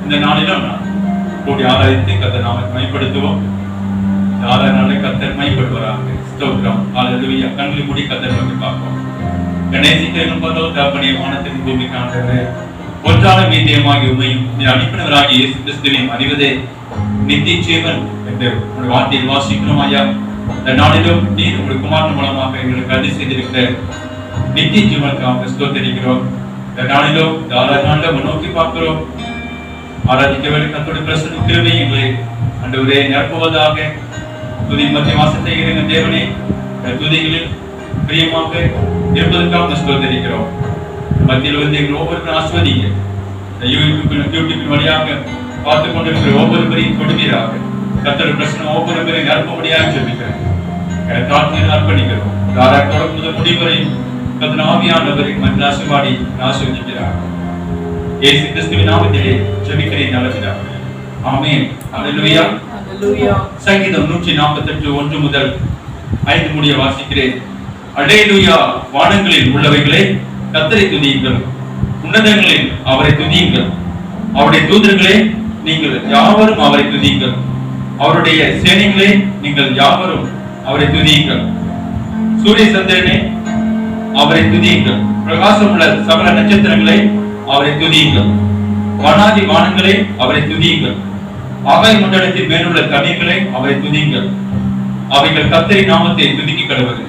இந்த நாளிலும் கூடி ஆராய்த்து கர்த்தர் நாமத்தை மகிமைப்படுத்துவோம். ஆராதனை கர்த்தர் மகிமைப்படுவாராக. ஸ்தோத்திரம். ஹல்லேலூயா. கண்களை மூடி கர்த்தர் நோக்கி பார்ப்போம். கணேசிக்கிறனும் பரலோக தகப்பனே, வானத்தின் பூமிக்கு ஆண்டவரே, ஒன்றான மீதியமாகி உம்மையும் அனுப்பினவராகிய இயேசு கிறிஸ்துவையும் அறிவதே நித்திய ஜீவன் என்று உங்களுடைய வார்த்தையில் வாசிக்கிறோம் ஐயா. இந்த நாளிலும் நீர் உங்களுடைய குமாரன் மூலமாக எங்களுக்கு அருளி செய்திருக்கிற நித்திய ஜீவனுக்காக ஸ்தோத்திரிக்கிறோம். இந்த நாளிலும் இந்த ஆராதனை நோக்கி பார்க்கிறோம். ஆராதிக்க வேண்டிய கர்த்தருடைய பிரசன்ன கிருபை எங்களை ஆண்டவரே நிரப்புவதாக. துதி மத்திய வாசத்தை இருங்க தேவனே, துதிகளில் பிரியமாக இருப்பதற்காக ஸ்தோத்திரிக்கிறோம். மத்தியில் வந்து எங்கள் ஒவ்வொருவரும் ஆஸ்வதிங்க. யூடியூபின் வழியாக பார்த்து கொண்டிருக்கிற ஒவ்வொருவரையும் கொடுவீராக. கர்த்தருடைய பிரசன்னம் ஒவ்வொருவரையும் நிரப்பும்படியாக ஜெபிக்கிறேன். தாழ்மையை அர்ப்பணிக்கிறோம். தொடக்கம் முதல் முடிவரை கர்த்தர் ஆவியானவரை மற்ற ஆசீர்வாடி ஆசீர்வதிக்கிறார். இயேசு கிறிஸ்துவின் நாமத்திலே ஜெபிக்கிறேன் நல்ல பிதாவே. ஆமென். ஹல்லேலூயா. ஹல்லேலூயா. சங்கீதம் 148 1 முதல் 5 முடிய வாசிக்கிறேன். அல்லேலூயா. வானங்களில் உள்ளவைகளே கர்த்தரை துதியுங்கள், உன்னதங்களில் அவரை துதியுங்கள். அவருடைய தூதர்களே நீங்கள் யாவரும் அவரை துதியுங்கள். அவருடைய சேனைகளே நீங்கள் யாவரும் அவரை துதியுங்கள். சூரிய சந்திரனே அவரை துதியுங்கள். பிரகாசமுள்ள சகல நட்சத்திரங்களே அவரை துதியுங்கள். வானாதி வானங்களே அவரை துதியுங்கள். ஆகாய மண்டலத்தின் மேலுள்ள தண்ணீர்களே அவரை துதியுங்கள். அவைகள் கர்த்தரின் நாமத்தை துதிக்க கடவுது.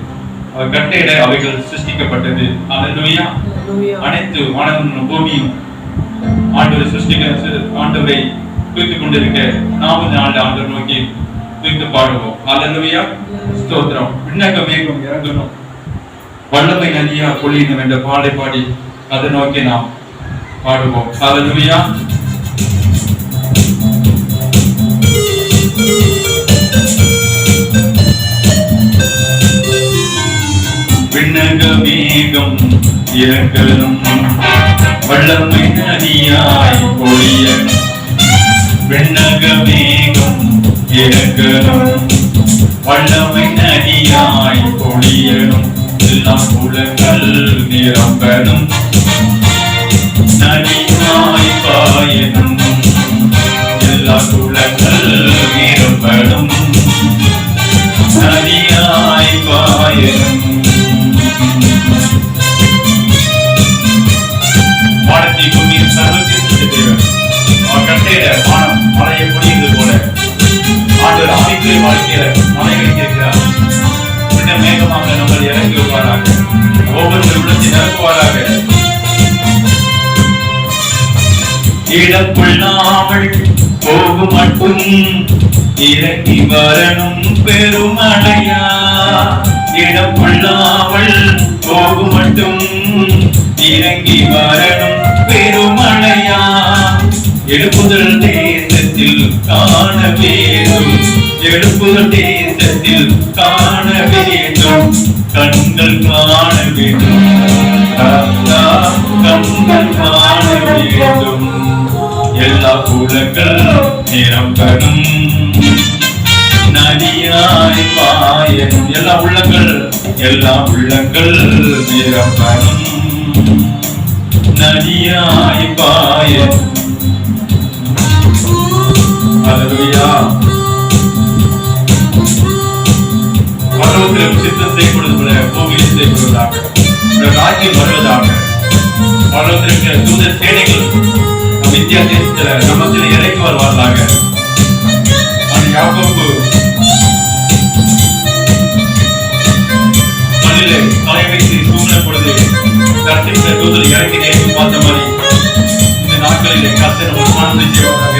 அவர் கட்டளையிட அவைகள் சிருஷ்டிக்கப்பட்டது. அல்லேலூயா. அனைத்து வானங்களும் பூமியும் ஆண்டவரை ஆண்டவரை துதித்துக் கொண்டிருக்க நாம நாள் ஆண்டவர் நோக்கி துதித்து பாடுவோம். அல்லேலூயா. ஸ்தோத்திரம். விண்ணக மேகம் இறங்கணும், வல்லமை நதியா பொழியணும் என்ற பாடலை பாடி அதை நோக்கி நாம் பாடுவோம். அல்லேலூயா. விண்ணக மேகம் இறங்கணும், வல்லமை நதியாய் பொழியணும். விண்ணக மேகம் இறங்கணும், வல்லமை நதியாய் பொழியணும். எல்லா குலங்கள் நிரம்பணும், நதியாய் பாயணும். எல்லா குலங்கள் நிரம்பணும், நதியாய் பாயணும். வானத்தை பூமியின் சர்வத்திற்கு தேவன் அவர் கட்டளையிட வானம் மழையை பொழியது போல ஆண்டவர் ஆவிக்குரிய வாழ்க்கையில மழைகளை கேட்கிறார். இந்த மேகமாக நம்மளை இறங்கி வருவாராக, ஒவ்வொரு உள்ளத்தை நிரப்புவாராக. இடப்புள்ளாமல் போகும் மட்டும் இறங்கி வரணும் பெருமழையா. இடப்புள்ளாமல் போகும் மட்டும் இறங்கி வரணும் பெருமழையா. எழுப்புதல் தேசத்தில் காண வேண்டும், எழுப்புதல் தேசத்தில் காண வேண்டும். கண்கள் காண வேண்டும், கண்கள் காண வேண்டும். எல்லா குலங்கள் நிரம்பணும், நதியாய் பாயணும். எல்லா உள்ளங்கள் நிரம்பணும், நதியாய் பாயணும். அல்லேலூயா. பரலோகத்தில் சித்தம் செய்யப்படுவது போல பூமியில் செய்யப்படுவதாக, ராஜ்யம் வருவதாக. பரலோகத்திற்கு தூதர் சேனைகள் நம் இந்தியா தேசத்துல நமத்தில் இறங்கி வருவார்களாக. யாக்கோபு மண்ணிலே தலை வைத்து தூங்கின பொழுது கர்த்தருடைய தூதர் இறங்கி நேற்று பார்த்த மாதிரி இந்த நாட்களிலே கர்த்தர் நமக்கு மனம் செய்வாராக.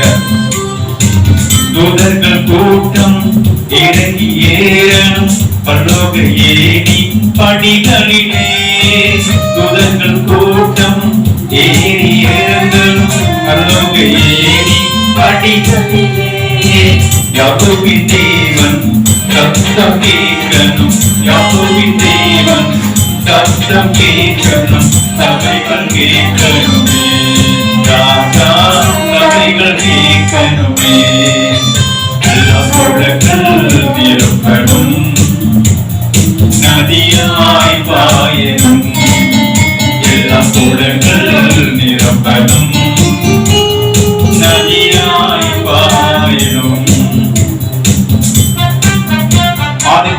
தூதர்கள் கூட்டம் இறங்கி ஏறணும் பரலோக ஏணி படிகளிலே. தூதர்கள் கூட்டம் ஏறி இறங்கணும் பரலோக ஏணி படிகளிலே. யாக்கோபின் தேவன் சத்தம் கேட்கணும், யாக்கோபின் தேவன் சத்தம் கேட்கணும். சபைகள் கேட்கணுமே ராஜா, சபைகள் கேட்கணுமே. எல்லா குலங்கள் நிரம்பணும், நதியாய் பாயணும். எல்லா குலங்கள் நிரம்பணும்,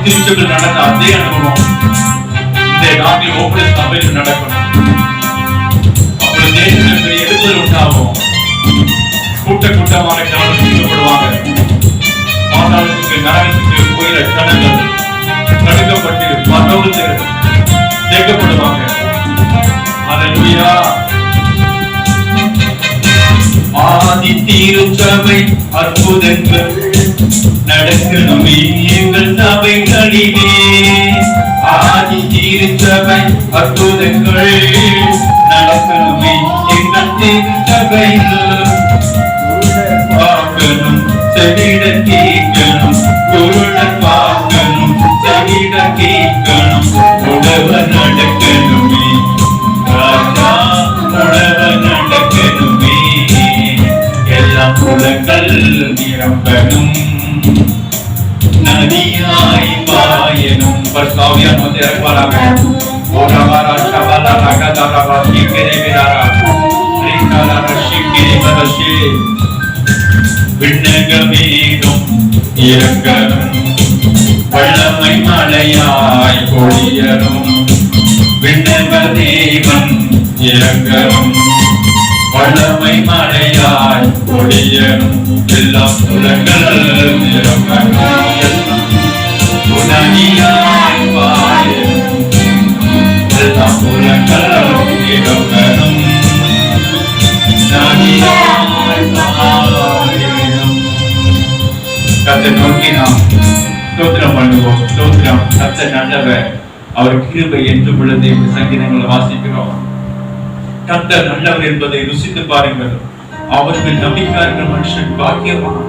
திருச்சபையில் நடந்த அதே அனுபவம் இந்த நாட்டில் ஒவ்வொரு சபையில் நடக்கணும். அப்பொழுது தேசத்தில் பெரிய எழுப்புதல் உண்டாகும். கூட்டமான ஜனங்கள் ஈடுபடுவாங்க. பாதாளத்துக்கு நரகத்துக்கு போயிற ஜனங்கள் தடுக்கப்பட்டு பரலோகத்தில் சேர்க்கப்படுவாங்க. அல்லேலூயா. ஆதி திருச்சபை அற்புதங்கள் நடக்கணுமே எங்கள் சபைகளிலே. ஆதி திருச்சபை அற்புதங்கள் நடக்கணுமே எங்கள் திருச்சபையில். பார்க்கணும் செவிட கேட்கணும், குருடன் பார்க்கணும் செவிட கேட்கணும், உடவ நடக்கணுமே ராஜா உடவ நடக்கணுமே. எல்லாம் புலங்கள் நிரம்பணும் நதியாய் பாயணும். பரிசுத்தாவியானவர் வந்து இறங்குவாராக. ஓரவாரா ஷபலா ரகதரவா சிக்கரேவிராரா ரீகாலா சிக்கரேவரஷே. விண்ணகமேகம் இறங்கணும், வல்லமை மழையாய் பொழியணும். விண்ணகதேவன் இறங்கணும், வல்லமை மழையாய் பொழியணும். எல்லாம் புலங்கள் நிரம்பணும் உடனியாய் பாயணும். எல்லாம் புலங்கள் நிரம்பணும் நதியாய் பாயணும். கர்த்தரை நோக்கி நாம் ஸ்தோத்திரம் பண்ணுவோம். ஸ்தோத்திரம். கர்த்தர் நல்லவர், அவர் கிருபை என்றும் உள்ளது என்று சங்கீதங்களை வாசிக்கிறோம். கர்த்தர் நல்லவர் என்பதை ருசித்து பாருங்கள். அவர்கள் நம்பிக்கையாளர்கள் மனுஷன் பாக்கியவான்.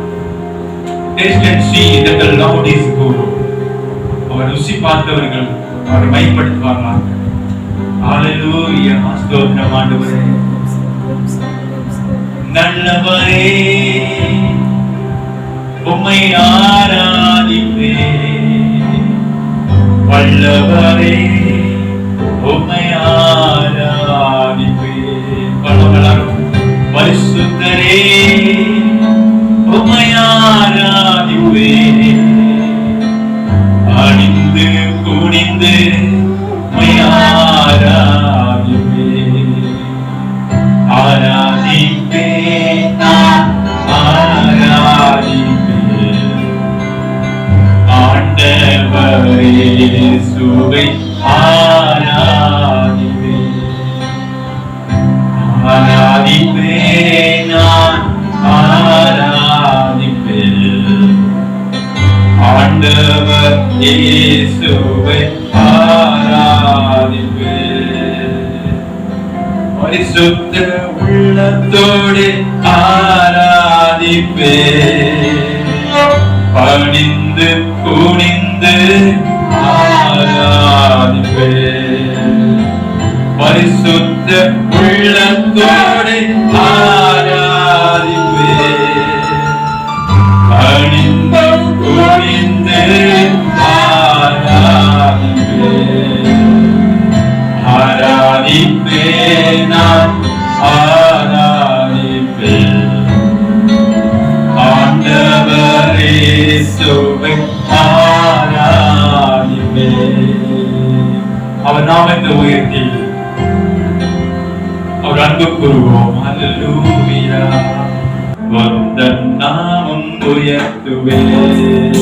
Taste and see that the Lord is good. அவர் ருசி பார்த்தவர்கள் அவரை மைப்படுத்துவார்கள். ஹalleluya. ஸ்தோத்திரம் ஆண்டவரே. நல்லவரே உம்மை ஆராதிப்பேன். வல்லவரே உம்மை ஆராதிப்பேன். பல்லவலாரும் பரிசுத்தரே உம்மை ஆராதிப்பேன். அணிந்து குனிந்து உம்மை ஆராதிப்பேன். ஆராதிப்பேன் நான் ஆராதிப்பேன். ஆண்டவரே இயேசுவை ஆராதிப்பேன். ஆராதிப்பேன் நான் ஆராதிப்பேன். ஆண்டவர் இயேசுவை ஆராதிப்பேன். பரிசுத்த உள்ளத்தோடு ஆராதிப்பேன். பணிந்து குனிந்து ஆராதிப்பேன். பரிசுத்த உள்ளத்தோடு ஆராதிப்பேன். பணிந்து குனிந்து ஆராதிப்பேன். ஆராதிப்பேன் நான் ஆராதிப்பேன். ஆண்டவர் இயேசுவை ஆராதிப்பேன். அவர் நாமத்தை உயர்த்தி அவர் அன்பு கூறுவோம். ஹல்லேலூயா. வந்தன் நாமம் உயர்த்துவேன்.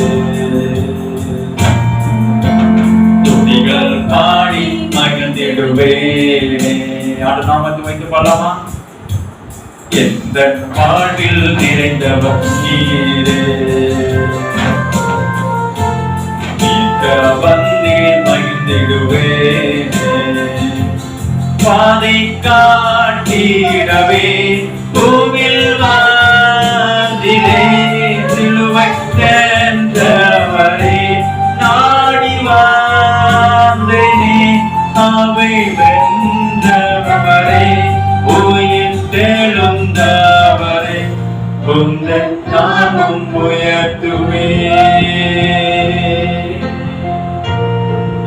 துதிகள் பாடி மகிழ்ந்திடுவேன். ஆண்டு நாமத்தை வைத்து பாடலாமா? எந்த வாழ்வில் நிறைந்தவர் நீரே. வந்தேன் மகிழ்ந்திடுவேன். பாதை காட்டிடவே பூவில் வாழ்ந்திலே. சிலுவை சென்றவரே நாடி வாழ்ந்தேனே. அவை வென்றவரே உயிர் தெழுந்தவரே உந்தன் நாமம் உயர்த்துவேன்.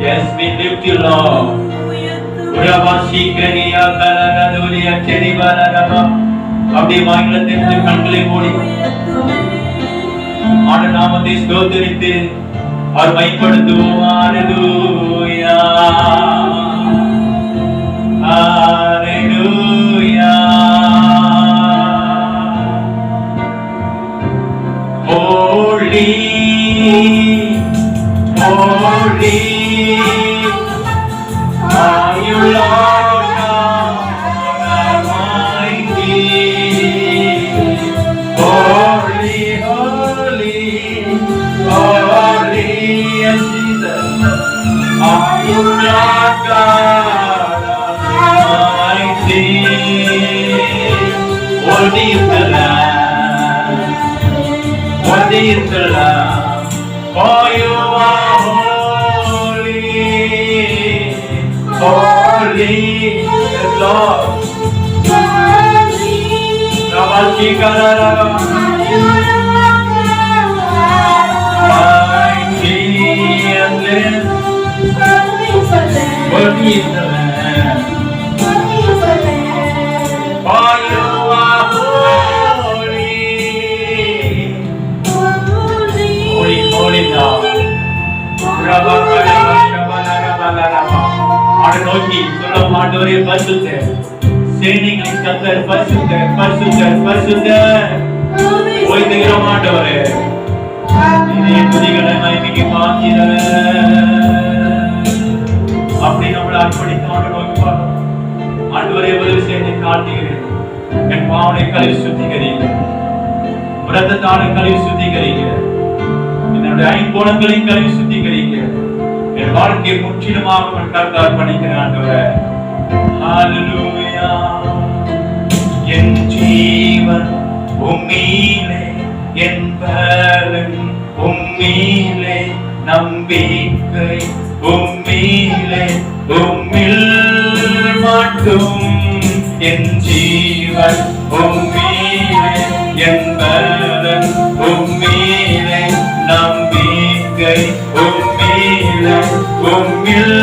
Yes, we lift you, Lord. அப்படியே வாயிலிருந்து கண்களை மூடி ஆண்டு நாமத்தை ஸ்தோத்திரித்து அவர் மைப்படுத்துவோம். ஹalleluya ஹalleluya. Holy holy are you Lord God Almighty. Holy holy holy Jesus, are you Lord God Almighty. Worthy is the Lamb, worthy is the Lamb, for you are holy, holy is Lord. Mighty and blessed, worthy is the Lamb, for you are holy, holy, holy Lord. அவரை நோக்கி சொல்லும் ஆண்டவரே பரிசுத்தர், சேனைகளின் கர்த்தர் பரிசுத்தர், பரிசுத்தர், பரிசுத்தர். ஓய்ந்துகிறோம் ஆண்டவரே, நீரே துதிகளை மகிமைக்கு பாத்திரர். அப்படி நம்மளை அர்ப்பணித்து ஆண்டவரை நோக்கி பார்க்கிறோம். ஆண்டவரே, ஒரு விஷயத்தை காட்டுகிறேன், என் பாவனை கழுவி சுத்திகரிங்க, இரத்தத்தாலே கழுவி சுத்திகரிங்க, என்னுடைய ஐம்பொணங்களையும் கழுவி சுத்திகரிங்க, என் வாழ்க்கையை முற்றிலுமாக உன் கருத்தால் அர்ப்பணிக்கிறேன் ஆண்டவரே. ஹalleluya. என் ஜீவன் உம்மீலே, என் பலன் உம்மீலே, நம்பிக்கை உம்மீலே, உம்மில் மட்டும். என் ஜீவன் உம்மீலே, என் பலன் உம்மீலே, நம்பிக்கை உம்மீலே, உம்மில்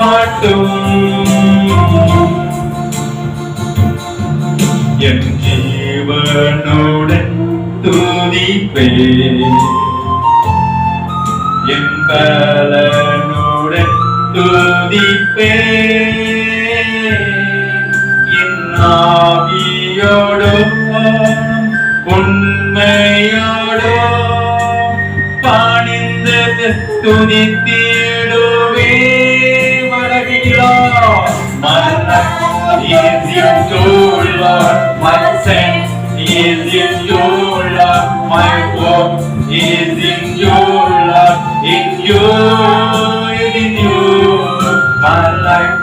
மட்டும். என் ஜீவனுடன் துதிப்பேன், என் பலனுடன் துதிப்பேன், என் ஆவியோடும் உண்மையோடு பணிந்து துதித்திடுவே. மனதிலோ is in you, Lord. My sense is in you, Lord. My hope is in you, Lord. In you, in you. My life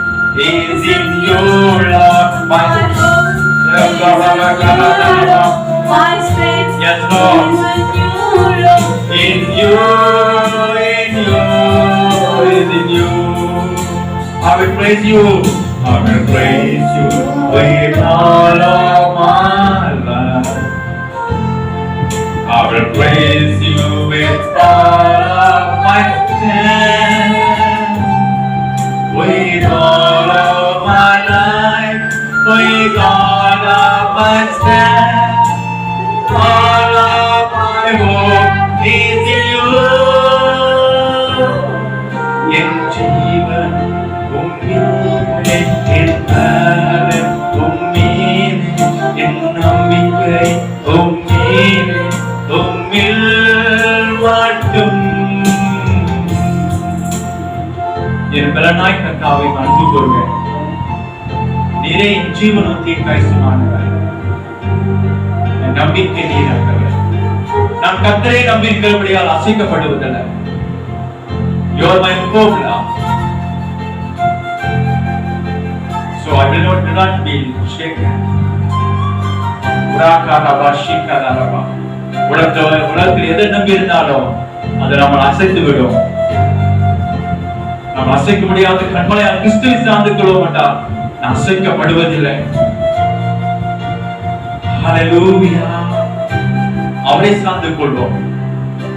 is in you, Lord. My hope, my strength, yes, Lord. Is in you, Lord. In you, in you, is in you. I will praise you. I will praise you with all of my life. I will praise you with all of my strength. With all of my life, with all of my strength, all of my hope is in you. In Jesus, என் பலன் உம்மீலே, என் நம்பிக்கை உம்மீலே, உம்மில் மட்டும். என் பலனாய் கர்த்தாவை அன்பு கூறுவேன். நீரே என் ஜீவனும் தீர்க்காயுமானவர், என் நம்பிக்கை நீராகவர். நான் கர்த்தரை நம்பியிருக்கிறபடியால் அசைக்கப்படுவதில்லை. You are my hope, Lord. So I will not be shaken. உலகத்தில் எதை நம்பி இருந்தாலும் அது நம்ம அசைத்து விடும். நம்ம அசைக்க முடியாத கண்மலையால் கிறிஸ்துவை சார்ந்து கொள்ள மாட்டார், அசைக்கப்படுவதில்லை. ஹalleluya. அவரை சார்ந்து கொள்வோம்.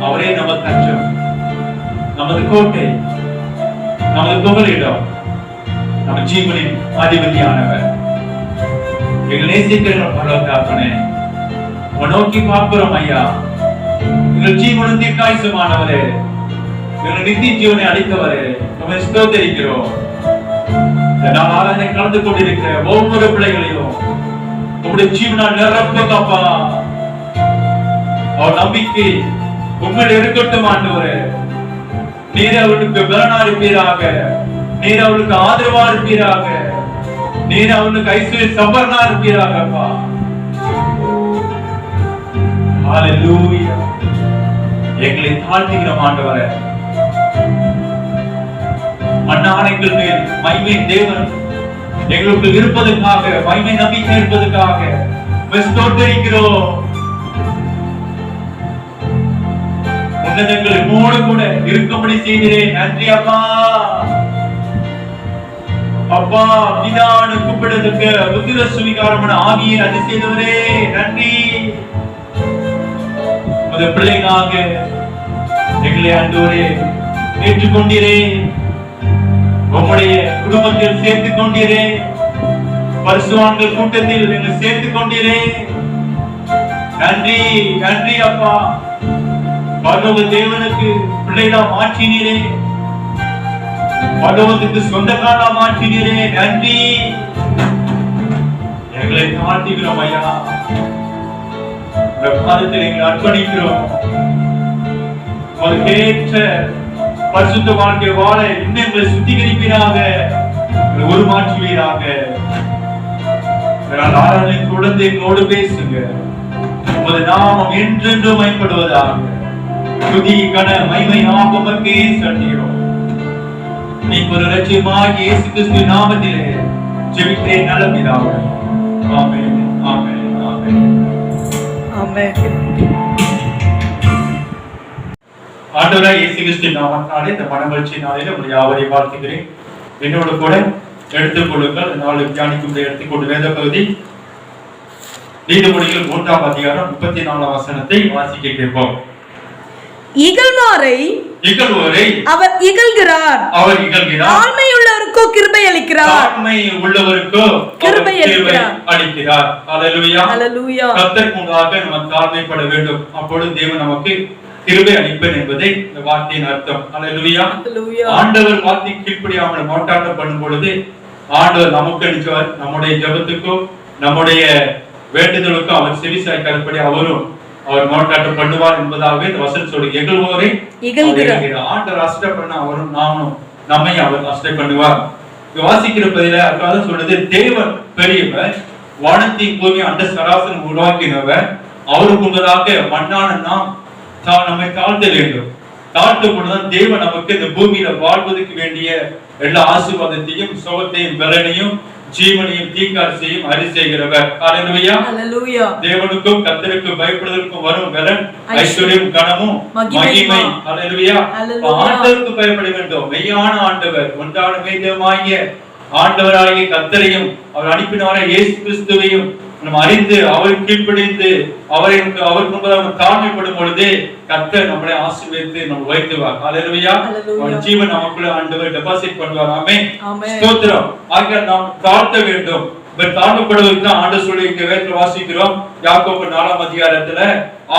அவரே நமது தஞ்சம், நமது கோட்டை, நமது புகலிடம், நம்ம ஜீவனின் அதிபதியானவர். எங்கள் நேசிக்கிற பரலோகத்தகப்பனே, உம்மை நோக்கி பார்க்கிறோம் ஐயா. எங்கள் ஜீவனும் தீர்க்காயுமானவரே, எங்கள் நித்திய ஜீவனை அளித்தவரே உம்மை ஸ்தோத்திரிக்கிறோம். நான் ஆராதனை கலந்து கொண்டிருக்கிற ஒவ்வொரு பிள்ளைகளையும் உங்களுடைய ஜீவனால் நிரப்புங்கப்பா. அவர் நம்பிக்கை உண்மையில் இருக்கட்டும் ஆண்டவரே. நீர் அவளுக்கு பலனா இருப்பீராக, நீர் அவளுக்கு ஆதரவா இருப்பீராக, நீர் அவளுக்கு ஐஸ்வர்ய சம்பரனா இருப்பீராகப்பா. ஹalleluya. எங்களை தாழ்த்துகிறோம் ஆண்டவரே. மன்னானைகள் மேல் மகிமை தேவன் எங்களுக்கு இருப்பதற்காக, மகிமை நம்பிக்கை இருப்பதற்காக ஸ்தோத்திரிக்கிறோம். உன்னதங்கள் என்னோடு கூட இருக்கும்படி செய்கிறேன். நன்றி அப்பா. அப்பா பிதான்னு கூப்பிடுறதுக்கு ருத்திர சுவிகாரமான ஆவியை அது செய்தவரே நன்றி. உமது பிள்ளைகளாக எங்களை ஆண்டவரே ஏற்றுக்கொண்டீரே, உம்முடைய குடும்பத்தில் சேர்த்துக் கொண்டீரே, பரிசுத்தவான்கள் கூட்டத்தில் எங்களை சேர்த்துக் கொண்டீரே. நன்றி நன்றி அப்பா. பரலோக தேவனுக்கு பிள்ளைகளா மாற்றினீரே, பரலோகத்துக்கு சொந்தக்காரா மாற்றினீரே. நன்றி. எங்களை தாழ்த்துகிறோம் ஐயா. பாதத்தில் எங்களை அர்ப்பணிக்கிறோம். ஏற்ற பரிசுத்த வாழ்க்கை வாழ இன்னும் எங்களை சுத்திகரிப்பீராக, உருமாற்றுவீராக. ஆராதனை தொடர்ந்து எங்களோடு பேசுங்க. உமது நாமம் என்றென்றும் பயன்படுவதாக. துதி கன மகிமை நாமமுக்கே செலுத்துகிறோம். நீர் ஒரு இரட்சகமாகிய இயேசு கிறிஸ்து நாமத்திலே ஜெபிக்கிறேன் நல்ல பிதாவே. ஆமென் ஆமென் ஆமென் ஆமென். ஆண்டவராகிய இயேசு கிறிஸ்து நாமத்தினாலே இந்த மனமகிழ்ச்சி நாளிலே உங்களை யாவரையும் வாழ்த்துகிறேன். என்னோடு கூட எடுத்துக்கொள்ளுங்கள். நாளை தியானிக்கும் எடுத்துக்கொண்டு வேத பகுதி நீதிமொழிகள் 3ஆம் அதிகாரம் 34ஆம் வசனத்தை வாசிக்க கேட்போம். இகழ்வாரை அவர் இகழ்கிறார், தாழ்மையுள்ளவருக்கோ கிருபை அளிக்கிறார். தாழ்மையுள்ளவருக்கோ கிருபை அளிக்கிறார். ஹல்லேலூயா ஹல்லேலூயா. கர்த்தருக்கு முன்பாக நாம் தாழ்மைப்பட வேண்டும். அப்பொழுது தேவன் நமக்கு கிருபை அளிப்பேன் என்பதே இந்த வார்த்தையின் அர்த்தம். ஹல்லேலூயா ஹல்லேலூயா. ஆண்டவர் வார்த்தை கீழ்ப்படியாமல் மோட்டாட்டம் பண்ணும் பொழுது ஆண்டவர் நமக்கு அளிச்சவர். நம்முடைய ஜெபத்துக்கோ நம்முடைய வேண்டுதலுக்கோ அவர் செவிசாய்க்காதபடி அவரும் அவர் மோட்டாட்டம் பண்ணுவார் என்பதாகவே இந்த வசனம் சொல்லி எகழ்வோரை ஆண்டவர் அசட்டை பண்ண அவரும் நாமும் நம்மை அவர் அசட்டை பண்ணுவார். வாசிக்கிற பதில அக்காதான் சொல்றது, தேவன் பெரியவர், வானத்தின் பூமி அண்ட சராசரம் உருவாக்கினவர். அவருக்கு முன்பதாக மண்ணான நாம் நம்மை தாழ்த்த வேண்டும். தாழ்த்தும் பொழுதுதான் தேவன் நமக்கு இந்த பூமியில வாழ்வதற்கு வேண்டிய எல்லா ஆசீர்வாதத்தையும் சுகத்தையும் பலனையும் ஜீவனையும் தீக்காட்சியையும் அறி செய்கிறவர். ஹல்லேலூயா ஹல்லேலூயா. தேவனுக்கும் கர்த்தருக்கும் பயப்படுவதற்கும் வரும் பலன் ஐஸ்வர்யம் கனமும் மகிமை. ஹல்லேலூயா. ஆண்டவருக்கு பயப்பட வேண்டும். மெய்யான ஆண்டவர் ஒன்றான மெய்தேவமாகிய ஆண்டவராகிய கர்த்தரையும் அவர் அனுப்பினவராகிய இயேசு கிறிஸ்துவையும் நாம் அறிந்து அவர் கீழ்ப்படிந்து அவருக்கு முன்பதாக தாழ்மைப்படும் பொழுது கர்த்தர் நம்மளை ஆசீர்வதித்து நம்ம வைத்துவார். ஹல்லேலூயா. ஜீவன் நமக்குள்ள ஆண்டவர் டெபாசிட் பண்ணுவார். ஆமென் ஸ்தோத்திரம். ஆக நாம் தாழ்த்த வேண்டும். தாழ்மைப்படுவதற்கு தான் ஆண்டவர் சொல்லி இங்க வேதத்துல வாசிக்கிறோம். யாக்கோபு 4ஆம் அதிகாரத்துல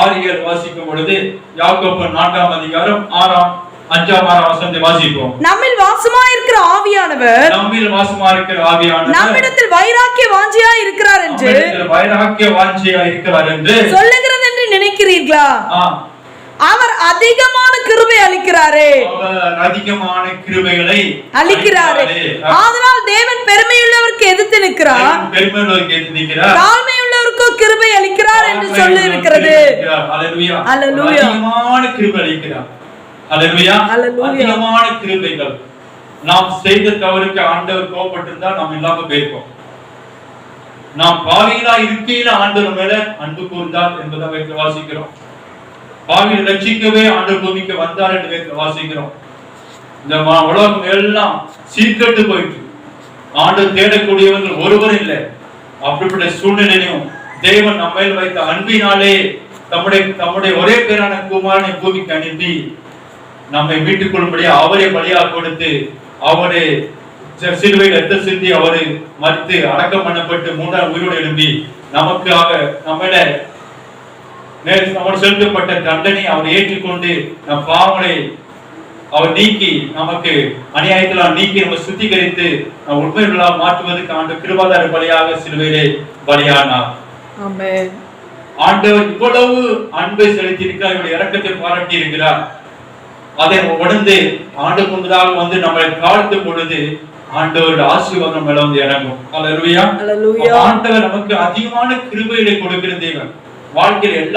6 வாசிக்கும் பொழுது யாக்கோபு 4ஆம் அதிகாரம் 5ஆம் வசனத்தை வாசிப்போம். நம்மில் வாசமா இருக்கிற ஆவியானவர் நம்மிடத்தில் வைராக்கிய வாஞ்சையா இருக்கிறார் என்று சொல்லுகிறது என்று நினைக்கிறீர்களா? அவர் அதிகமான கிருபை அளிக்கிறாரே. அதிகமான கிருபைகளை அளிக்கிறாரே. ஆதலால் தேவன் பெருமையுள்ளவருக்கு எதிர்த்து நிற்கிறார், தாழ்மையுள்ளவருக்கு கிருபை அளிக்கிறார் என்று சொல்லி இருக்கிறது. ஹல்லேலூயா ஹல்லேலூயா. அதிகமான கிருபை அளிக்கிறார். ஹல்லேலூயா ஹல்லேலூயா. அதிகமான கிருபைகள். நாம் செய்த தவறுக்கு ஆண்டவர் கோபப்பட்டிருந்தால் நாம் இல்லாம போயிருப்போம். நாம் பாவிகளா இருக்கையில ஆண்டவர் மேல அன்பு கூர்ந்தார் என்பதை வாசிக்கிறோம். பாவியை ரட்சிக்கவே ஆண்டவர் பூமிக்கு வந்தார் என்று வாசிக்கிறோம். இந்த உலகம் எல்லாம் சீர்கட்டு போயிட்டு ஆண்டவர் தேடக்கூடியவர்கள் ஒருவர் இல்லை. அப்படிப்பட்ட சூழ்நிலையும் தேவன் நம்ம மேல் வைத்த அன்பினாலே தம்முடைய ஒரே பேரான குமாரனை பூமிக்கு அனுப்பி நம்மை மீட்டுக் கொள்ளும்படி அவரை பலியாக கொடுத்து அவரை சிலுவையில் ரத்தம் சிந்தி அவரை மறித்து அடக்கம் பண்ணப்பட்டு 3ஆம் உயிரோடு எழும்பி நமக்காக நம்மள செலுத்தப்பட்ட தண்டனை அவர் ஏற்றுக்கொண்டு நம் பாவங்களை அவர் நீக்கி நமக்கு அநியாயத்தில் நீக்கி நம்ம சுத்திகரித்து உண்மைகளாக மாற்றுவதற்கு ஆண்டு கிருபாதார பலியாக சிலுவையிலே பலியானார். ஆமென். ஆண்டவர் இவ்வளவு அன்பை செலுத்தியிருக்கிறார், இவருடைய இரக்கத்தை பாராட்டி இருக்கிறார். அதை உணர்ந்து ஆண்டு முன்பதாக வந்து நம்மளை தாழ்த்தும் பொழுது ஆண்டவருடைய ஆசீர்வாதம் மேல வந்து இறங்கும். அல்லேலூயா. ஆண்டவர் நமக்கு அதிகமான கிருபைகளை கொடுக்கிற தேவன். வாழ்க்கையில்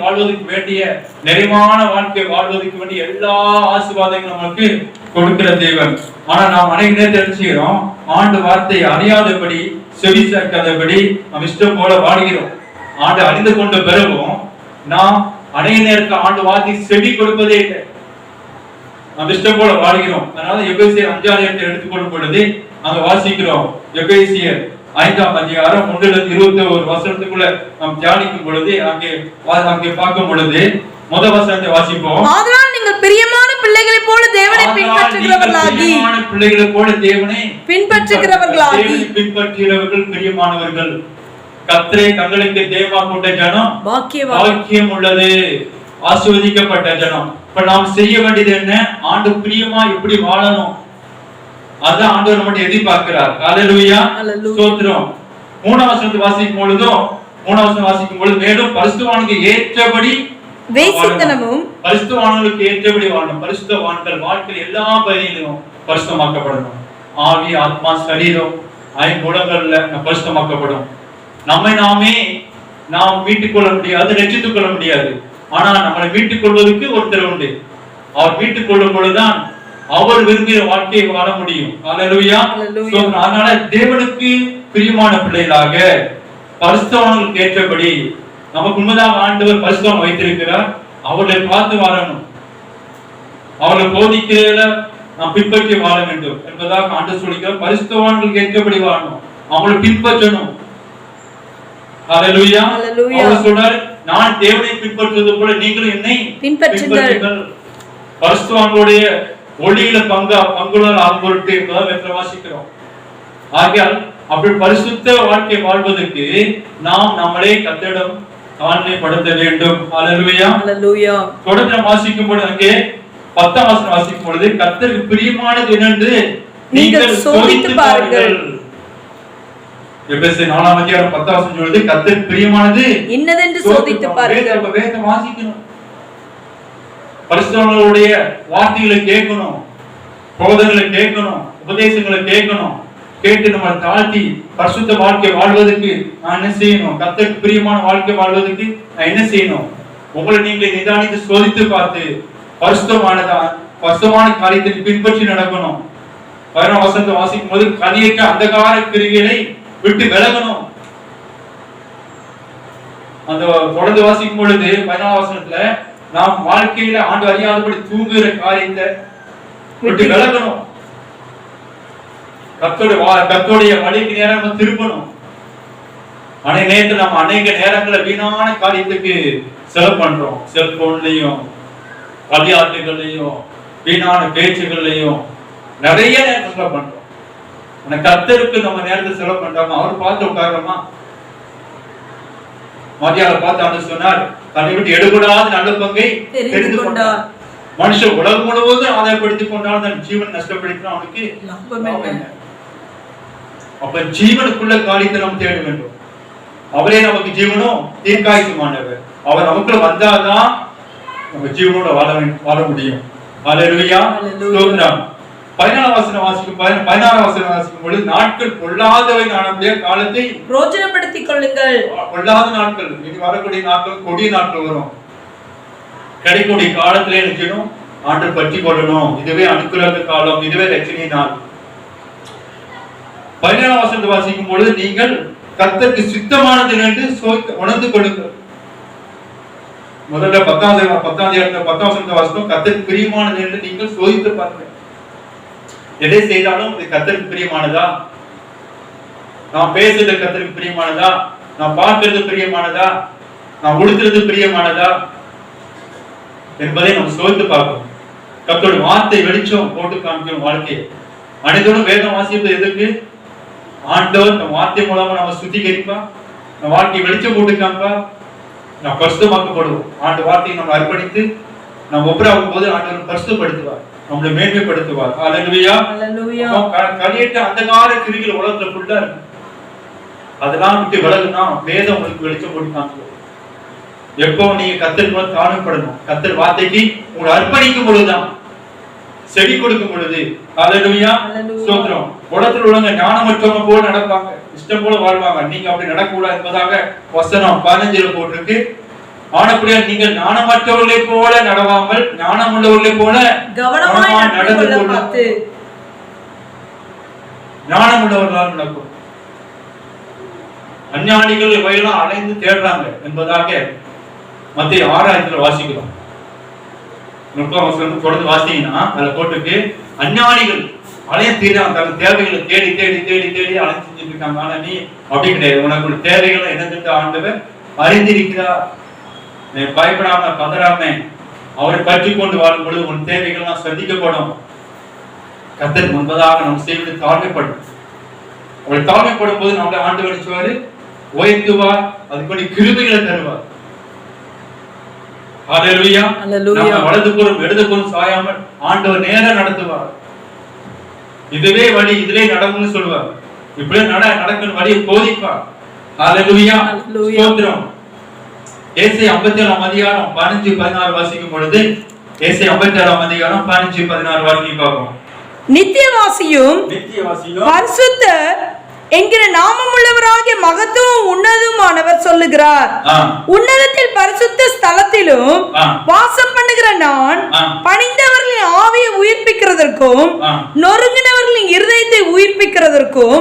வாழ்வதற்கு வேண்டிய நிறைவான வாழ்க்கை வாழ்வதற்கு வேண்டிய எல்லா ஆசீர்வாதங்களும் நமக்கு கொடுக்கிற தேவன். ஆனா நாம் அநேக நேரத்தை தெரிஞ்சுக்கிறோம், ஆண்டு வார்த்தையை அறியாதபடி செவி சேர்க்காதபடி நம்ம இஷ்டம் போல வாழ்கிறோம். ஆண்டு அறிந்து கொண்ட பிறகும் நாம் அநேக நேரத்தில் ஆண்டு வார்த்தை செவி கொடுப்பதே இல்லை, நம்ம இஷ்டம் போல வாழ்கிறோம். அதனால எபேசியர் 5 எடுத்துக்கொள்ளும் பொழுது அங்க வாசிக்கிறோம், எபேசியர் 5 அதிகாரம் 1-21 நாம் தியானிக்கும் பொழுது அங்கே பார்க்கும் பொழுது முதல் வசனத்தை வாசிப்போம். ஆதலால் நீங்கள் பிரியமான பிள்ளைகளைப் போல தேவனை பின்பற்றுகிறவர்கள் பிரியமானவர்கள், கர்த்தரை தங்களுக்கு தேவா கொண்ட ஜனம் பாக்கியம் உள்ளது, ஆசீர்வதிக்கப்பட்ட ஜனம். இப்ப நாம் செய்ய வேண்டியது என்ன? ஆண்டு பிரியமா எப்படி வாழணும், அதான் ஆண்டவர் நம்மகிட்ட எதிர்பார்க்கிறார். அல்லேலூயா, ஸ்தோத்திரம். 3 வசனத்தை வாசிக்கும் பொழுது மேலும் பரிசுத்தவானுக்கு ஏற்றபடி வேசித்தனமும் பரிசுத்தவான்களுக்கு ஏற்றபடி வாழணும். பரிசுத்தவான்கள் வாழ்க்கையில் எல்லா பகுதியிலும் பரிசுத்தமாக்கப்படணும். ஆவி, ஆத்மா, சரீரம், ஐம்புலங்கள்ல பரிசுத்தமாக்கப்படும். நம்மை நாம் மீட்டுக் கொள்ள முடியாது, ரட்சித்துக் கொள்ள முடியாது. ஆனா நம்மளை மீட்டுக் கொள்வதற்கு ஒருத்தர் உண்டு. அவர் மீட்டுக் கொள்ளும் பொழுதுதான் அவர் விரும்பிய வாழ்க்கையை வாழ முடியும். அல்லேலூயா. அதனால தேவனுக்கு பிரியமான பிள்ளைகளாக பரிசுத்தவான்களுக்கு ஏற்றபடி நமக்கு உண்மையாக ஆண்டவர் பரிசுத்தம் வைத்திருக்கிறார். அவர்களை பார்த்து வாழணும், அவர்களை போதிக்கிறத நாம் பின்பற்றி வாழ வேண்டும் என்பதாக ஆண்டவர் சொல்லிக்கிறார். பரிசுத்தவான்களுக்கு ஏற்றபடி வாழணும், அவங்களை பின்பற்றணும். அல்லேலூயா. அவர் சொல்றார், நான் தேவனை பின்பற்றுவது போல நீங்களும் என்னை பின்பற்றுங்கள். பரிசுத்தவான்களுடைய ஒளியில பங்குள்ள ஆகும்பொருட்டு என்பதாக வாசிக்கிறோம். ஆகையால் அப்படி பரிசுத்த வாழ்க்கை வாழ்வதற்கு நாம் நம்மளே கர்த்தரிடம் தாழ்மைப்படுத்த வேண்டும். அல்லேலூயா. தொடர்ந்து வாசிக்கும் பொழுது அங்கே 10ஆம் வசனம் வாசிக்கும் பொழுது கர்த்தருக்கு பிரியமானது என்னென்று நீங்கள் சோதித்து பாருங்கள். எபேசியர் 4 அதிகாரம் 10ஆம் வசனம் சொல்லுது, கர்த்தருக்கு பிரியமானது என்னதென்று சோதித்து பாருங்கள். வேதம் வாசிக்கணும், பரிசுத்தவான்களுடைய வார்த்தைகளை கேட்கணும், போதனைகளை கேட்கணும், உபதேசங்களை கேட்கணும். கேட்டு நம்ம தாழ்த்தி பரிசுத்த வாழ்க்கை வாழ்வதற்கு நான் என்ன செய்யணும்? கர்த்தருக்கு பிரியமான வாழ்க்கை வாழ்வதற்கு நான் என்ன செய்யணும்? உங்களை நீங்களே நிதானித்து சோதித்து பார்த்து பரிசுத்தமான காரியத்தை பின்பற்றி நடக்கணும். 11ஆம் வசனத்தை வாசிக்கும் போது கலியற்ற அந்தகார கிரியைகளை விட்டு விலகணும். அந்த தொடர்ந்து வாசிக்கும் பொழுது 14ஆம் வசனத்துல நாம் வாழ்க்கையில ஆண்டு அறியாதபடி தூங்குகிற காரியத்தை விட்டு விலகணும். கர்த்தருடைய வழிக்கு நேரம் திரும்பணும். அநேக நேரத்தில் நம்ம அநேக நேரங்களை வீணான காரியத்துக்கு செலவு பண்றோம். செல்போன்லயும் விளையாட்டுகள்லையும் வீணான பேச்சுகள்லையும் நிறைய நேரம் செலவு பண்றோம். ஆனா கர்த்தருக்கு நம்ம நேரத்தை செலவு பண்றோமா? அவர் பார்த்து உட்காரமா? மரியாதை பார்த்து சொன்னார், தன்னை விட்டு எடுபடாத நல்ல பங்கை தெரிந்து கொண்டார். மனுஷன் உலகம் முழுவதும் ஆதாயப்படுத்திக் கொண்டால் தன் ஜீவன் நஷ்டப்படுத்தினா அவனுக்கு அப்ப ஜீவனுக்குள்ள காரியத்தை நாம் தேட வேண்டும். அவரே நமக்கு ஜீவனும் தீர்க்காயுமானவர். அவர் நமக்குள்ள வந்தாதான் நம்ம ஜீவனோட வாழ முடியும். அல்லேலூயா. 14ஆம் வசனம் வாசிக்கும் பொழுது நாட்கள் பொல்லாதவை காணக்கூடிய காலத்தை பிரோஜனப்படுத்திக் கொள்ளுங்கள். பொல்லாத நாட்கள், இனி வரக்கூடிய நாட்கள் கொடிய நாட்கள் வரும். கிடைக்கூடிய காலத்திலே நினைக்கணும், ஆண்டு பற்றி கொள்ளணும். இதுவே அனுக்கிரக காலம், இதுவே ரட்சணை நாள். 17ஆம் வசனத்தை வாசிக்கும் பொழுது நீங்கள் கர்த்தருக்கு சித்தமானது என்று உணர்ந்து கொள்ளுங்கள். முதல்ல 10ஆம் வசனத்தை வாசிக்கும், கர்த்தருக்கு பிரியமானது என்று நீங்கள் சோதித்து பாருங்கள். எதை செய்தாலும் இது கர்த்தருக்கு பிரியமானதா? நான் பேசுறது கர்த்தருக்கு பிரியமானதா? நான் பார்க்கிறது பிரியமானதா? நான் உடுத்துறது பிரியமானதா என்பதை நம்ம சோதித்து பார்க்கணும். கர்த்தருடைய வார்த்தை வெளிச்சம் போட்டு காமிக்கணும் வாழ்க்கையை. அனைத்தோடும் வேதம் வாசிப்பது எதுக்கு? ஆண்டவர் நம்ம வார்த்தை மூலமா நம்ம சுத்திகரிப்பா, நம்ம வாழ்க்கையை வெளிச்சம் போட்டு காமிப்பா, நம்ம பரிசுத்தமாக்கப்படுவோம். ஆண்டு வார்த்தையை நம்ம அர்ப்பணித்து நம்ம ஒப்புரவாகும் போது ஆண்டவர் பரிசுத்தப்படுத்துவார், நம்மளை மேன்மைப்படுத்துவார். ஹல்லேலூயா. ஹல்லேலூயா. கலியற்ற அந்த கால கிரிகள் உலகத்துல ஃபுல்லா இருக்கு. அதெல்லாம் விட்டு விலகுனா வேதம் உங்களுக்கு வெளிச்சம் போட்டு காமிக்கும். எப்போ நீங்க கர்த்தருக்கு தாழ்மைப்படணும், கர்த்தர் வார்த்தைக்கு உங்களை அர்ப்பணிக்கும் பொழுதுதான், செவி கொடுக்கும் பொழுது. ஹல்லேலூயா. ஸ்தோத்திரம். உலகத்தில் உள்ளவங்க ஞானமற்றவங்க போல நடப்பாங்க, இஷ்டம் போல வாழ்வாங்க. நீங்க அப்படி நடக்கக்கூடாது என்பதாக வசனம் 15 போட்டிருக்கு. ஆனப்படியா நீங்கள் ஞானமற்றவர்களை போல நடவாமல் ஞானம் உள்ளவர்களை போல கவனமாய் நடந்து கொள்ளுங்கள். ஞானம் உள்ளவர்களால் நடக்கும். அஞ்ஞானிகள் இவையெல்லாம் அலைந்து தேடுறாங்க என்பதாக மத்திய 6 வாசிக்கிறோம். 30 தொடர்ந்து வாசிங்கன்னா அதுல போட்டுக்கு அஞ்ஞானிகள் அலைய தீர்றாங்க, தங்கள் தேவைகளை தேடி தேடி தேடி தேடி அலைஞ்சு செஞ்சுட்டு இருக்காங்க. ஆனா நீ அப்படி கிடையாது. உனக்கு தேவைகளை என்னது ஆண்டவர் அறிந்திருக்கிறார். நீ பயப்படாம பதறாம அவரை பற்றி கொண்டு வாழும் பொழுது உன் தேவைகள்லாம் சந்திக்கப்படும். கர்த்தர் முன்பதாக நம் செய்வது தாழ்மைப்படும். அவரை தாழ்மைப்படும் போது நம்மளை ஆண்டவர் நினைச்சுவாரு, உயர்த்துவார், அதுக்கு கிருபைகளை தருவார். ஹல்லேலூயா. நம்ம வலதுபுறம் இடதுபுறம் சாயாமல் ஆண்டவர் நேரா நடத்துவார். இதுவே வழி, இதிலே நடக்கும்னு சொல்லுவார். இப்படியே நடக்கும் வழியை போதிப்பார். ஹல்லேலூயா. ஸ்தோத்திரம். ஏசாயா 57 அதிகாரம் 15-16 வாசிக்கும் பொழுது, ஏசாயா 57 அதிகாரம் 15-16 வாசிக்கும் பார்ப்போம். நித்தியவாசியும் பரிசுத்தர் என்கிற நாமமுள்ளவராகிய மகத்துவம் உன்னதமானவர் சொல்லுகிறார். உன்னதத்தில் பரிசுத்த ஸ்தலத்திலும் வாசம் பண்ணுகிற நான் பணிந்தவர்களின் ஆவியை உயிர்ப்பிக்கிறதற்கும் நொறுங்கினவர்களின் இருதயத்தை உயிர்ப்பிக்கிறதற்கும்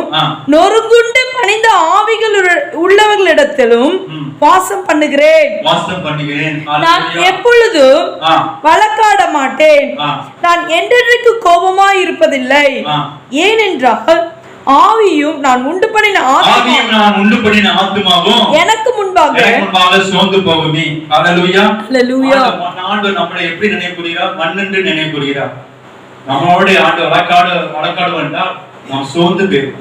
நொறுங்குண்டு பணிந்த ஆவிகள் உள்ளவர்களிடத்திலும் வாசம் பண்ணுகிறேன். நான் எப்பொழுதும் வழக்காட மாட்டேன். நான் என்றென்றைக்கு கோபமாய் இருப்பதில்லை. ஏனென்றால் ஆவியும் நான் உண்டு பண்ணின ஆத்துமாவும் எனக்கு முன்பாக சோர்ந்து போகுமே. ஹல்லேலூயா. ஹல்லேலூயா. ஆண்டவர் நம்மளை எப்படி நினைவுகிறார்? மண்ணென்று நினைவுகிறார். நம்மளோட ஆண்டவர் வழக்காடு வந்தால் நாம் சோர்ந்து போயிருவோம்.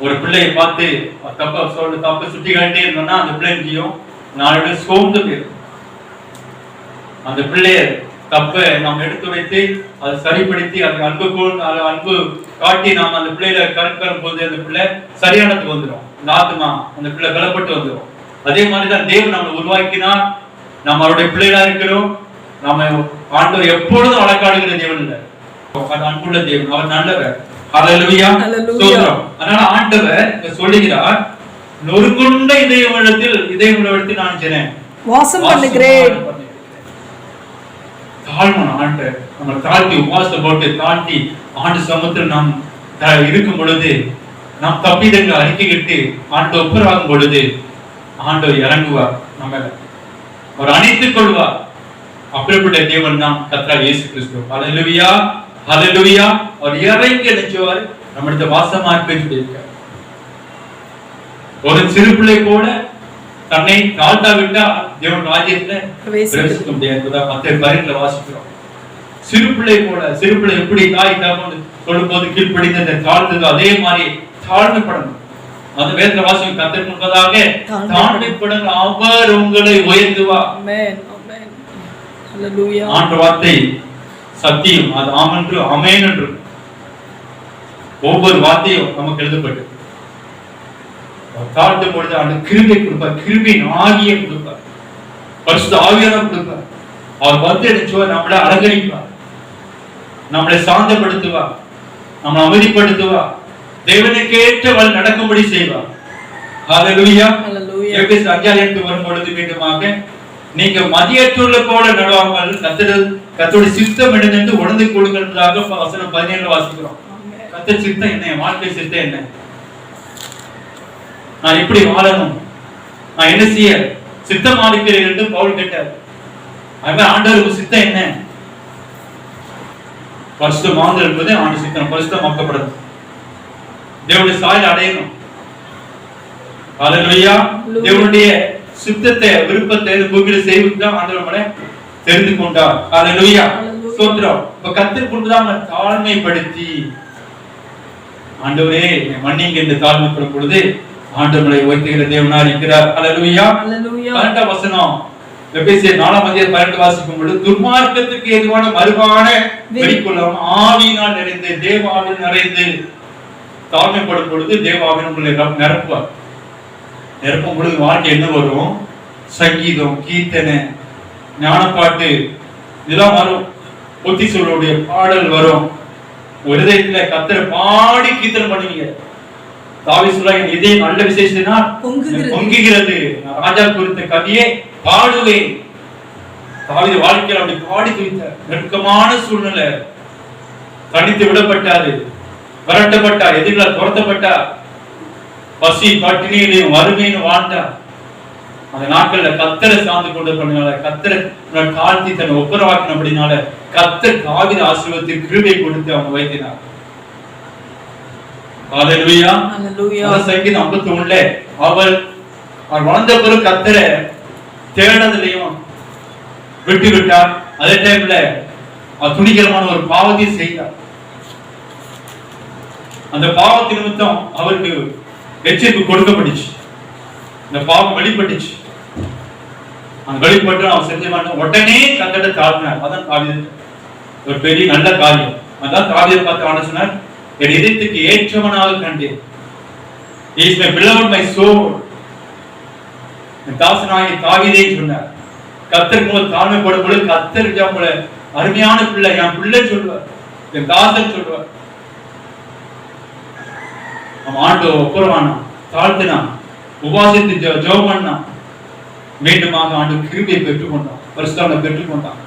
ஒரு பிள்ளையை பார்த்து தப்பு சுட்டி காட்டே இருந்தோம்னா அந்த பிள்ளையும் நாளோட சோர்ந்து போயிடும். அந்த பிள்ளைய தப்பை நாம் எடுத்து வைத்து அதை சரிப்படுத்தி அதுக்கு அன்பு காட்டி நாம் அந்த பிள்ளையில கருக்கரும் போது அந்த பிள்ளை சரியானதுக்கு வந்துடும். இந்த ஆத்மா அந்த பிள்ளை பலப்பட்டு வந்துடும். அதே மாதிரிதான் தேவன் நம்மளை உருவாக்கினா நம்ம அவருடைய பிள்ளைகளா இருக்கிறோம். நம்ம ஆண்டவர் எப்பொழுதும் வழக்காடுகிற தேவன் இல்லை, அன்புள்ள தேவன், அவர் நல்லவர். ஹல்லேலூயா. ஸ்தோத்திரம். அதனால ஆண்டவர் சொல்லுகிறார், நொறுங்குண்ட இதயமுள்ளத்தில் நான் ஜெனேன் வாசம் பண்ணுகிறேன். தாழ்மன் ஆண்டு நம்ம தாழ்த்தி உபாசம் போட்டு தாழ்த்தி ஆண்டு சமூகத்தில் நாம் இருக்கும் பொழுது, நாம் தப்பிதங்கள் அறிக்கையிட்டு ஆண்டு ஒப்புராகும் பொழுது ஆண்டவர் இறங்குவார், நம்ம அவர் அணைத்துக் கொள்வார். அப்படிப்பட்ட தேவன் தான் கர்த்தர் இயேசு கிறிஸ்து. ஹல்லேலூயா. ஹல்லேலூயா. அவர் இறங்கி நினைச்சவாறு நம்மிடத்தில் வாசமா இருப்பார். ஒரு சிறு பிள்ளை போல தன்னை தாழ்த்தாவிட்டா தேவன் ராஜ்யத்துல பிரவேசிக்க முடியாது. மத்திய 12 வாசிக்கிறோம். சிறு பிள்ளை போல, சிறு பிள்ளை எப்படி தாய் தாழ்ந்து சொல்லும் போது கீழ்ப்படிந்த தாழ்ந்தது, அதே மாதிரி தாழ்மைப்படணும். அந்த வேதத்துல வாசிக்கும் கர்த்தர் முன்பதாக தாழ்மைப்படணும், அவர் உங்களை உயர்த்துவார். ஆண்டு வார்த்தை சத்தியம், அது ஆமென்று ஆமென் என்று ஒவ்வொரு வார்த்தையும் நமக்கு எழுதப்பட்டு தாழ்த்தும் பொழுது அந்த கிருபை கொடுப்பார், கிருபையின் ஆகிய கொடுப்பார், பரிசுத்த ஆவியானவர் கொடுப்பார். அவர் வந்து நினைச்சுவார், நம்மளை அலங்கரிப்பார், நம்மளை சாந்தப்படுத்துவார், நம்மளை அமைதிப்படுத்துவார், தேவனுக்கு ஏற்றவள் நடக்கும்படி செய்வார். ஹல்லேலூயா. எபேசியர் 5 வரும் பொழுது மீண்டுமாக நீங்க மதியற்றுள்ள போல நடுவாமல் கர்த்தருடைய சித்தம் என்னென்று உணர்ந்து கொள்ளுங்கள்ன்றதாக வசனம் 17 வாசிக்கிறோம். கர்த்தர் சித்தம் என்ன? வாழ்க்கை சித்தம் என்ன? நான் எப்படி வாழணும், நான் என்ன செய்ய சித்தமா இருக்கிறேன் என்று பவுல் கேட்டார். அதனால ஆண்டவருக்கு சித்தம் என்ன? பரிசுத்தமாகுதல் என்பது ஆண்டு சித்தம், பரிசுத்தமாக்கப்படணும், தேவனுடைய சாயல் அடையணும். ஹல்லேலூயா. தேவனுடைய சித்தத்தை விருப்பத்தை பூமியில செய்வதுதான் ஆண்டவர் நம்மளை தெரிந்து கொண்டார். ஹல்லேலூயா. ஸ்தோத்திரம். இப்ப கர்த்தர் கொண்டுதான் தாழ்மைப்படுத்தி ஆண்டவரே மன்னிங்க என்று தாழ்மைப்படும் பொழுது ஆண்டவரை உயர்த்துகிற தேவனா இருக்கிறார். ஹல்லேலூயா. 12 வசனம் எபேசியர் 4:12 வாசிக்கும் பொழுது துன்மார்க்கத்துக்கு ஏதுவான மறுவான வெளிக்கொள்ளாம ஆவியினால் நிறைந்து தேவ ஆவியில் நிறைந்து தாழ்மைப்படும் பொழுது தேவ ஆவியின் உங்களை நிரப்புவார். நிரப்பும் பொழுது வாழ்க்கை என்ன வரும்? சங்கீதம், கீர்த்தனை, ஞானப்பாட்டு இதெல்லாம் வரும். பொத்தி சொல்லுடைய பாடல் வரும். ஒரு இதயத்துல கர்த்தரை பாடி கீர்த்தனை பண்ணுவீங்க. தாவீது சொல்றாங்க, இதயம் நல்ல விசேஷத்தினா பொங்குகிறது, ராஜா குறித்த கவியே பாடுவேன். தாவீது வாழ்க்கையில் அப்படி பாடி துதித்தார். நெருக்கமான சூழ்நிலை, தனித்து விடப்பட்டாரு, விரட்டப்பட்டார், எதிரிகளால் துரத்தப்பட்டார், பசி பட்டினியிலையும் வறுமையிலும் வாழ்ந்தார். அந்த நாட்கள்ல கர்த்தரை சார்ந்து கொண்டு பண்ணனால, கர்த்தரை தாழ்த்தி தன்னை ஒப்புரவாக்கினபடினால கர்த்தர் தாவீது ஆசீர்வாதத்தில் கிருபை கொடுத்து அவங்க வைத்தினார். ஹல்லேலூயா. சங்கீதம் 51 அவர் வளர்ந்த பிறகு கர்த்தரை தேடுறதுலயும் விட்டு விட்டார். அதே டைம்ல துணிகரமான ஒரு பாவத்தை செய்தார். அந்த பாவத்தின் நிமித்தம் அவருக்கு எச்சரிப்பு கொடுக்கப்பட்டுச்சு. இந்த பாவம் வெளிப்பட்டுச்சு. அந்த வெளிப்பட்டு அவர் செஞ்ச உடனே கர்த்தரை தாழ்த்தினார். அதான் தாவீது ஒரு பெரிய நல்ல காரியம். அதான் தாவீதை பார்த்து ஆண்டவர் சொன்னார், என் இதயத்துக்கு ஏற்றவனாக கண்டேன். He is my beloved, my soul. தாசனாகிய தாவீதை சொன்னார். கர்த்தர் போல தாழ்மைப்படும் பொழுது கர்த்தர் போல அருமையான பிள்ளை, என் பிள்ளை சொல்லுவார், என் தாசன் சொல்லுவார். அவன் ஆண்டு ஒப்புரவானா, தாழ்த்தினான், உபாசித்து ஜெபம் பண்ணான். மீண்டுமாக ஆண்டு கிருபையை பெற்றுக்கொண்டான், பரிசுத்தத்தை பெற்றுக்கொண்டான்.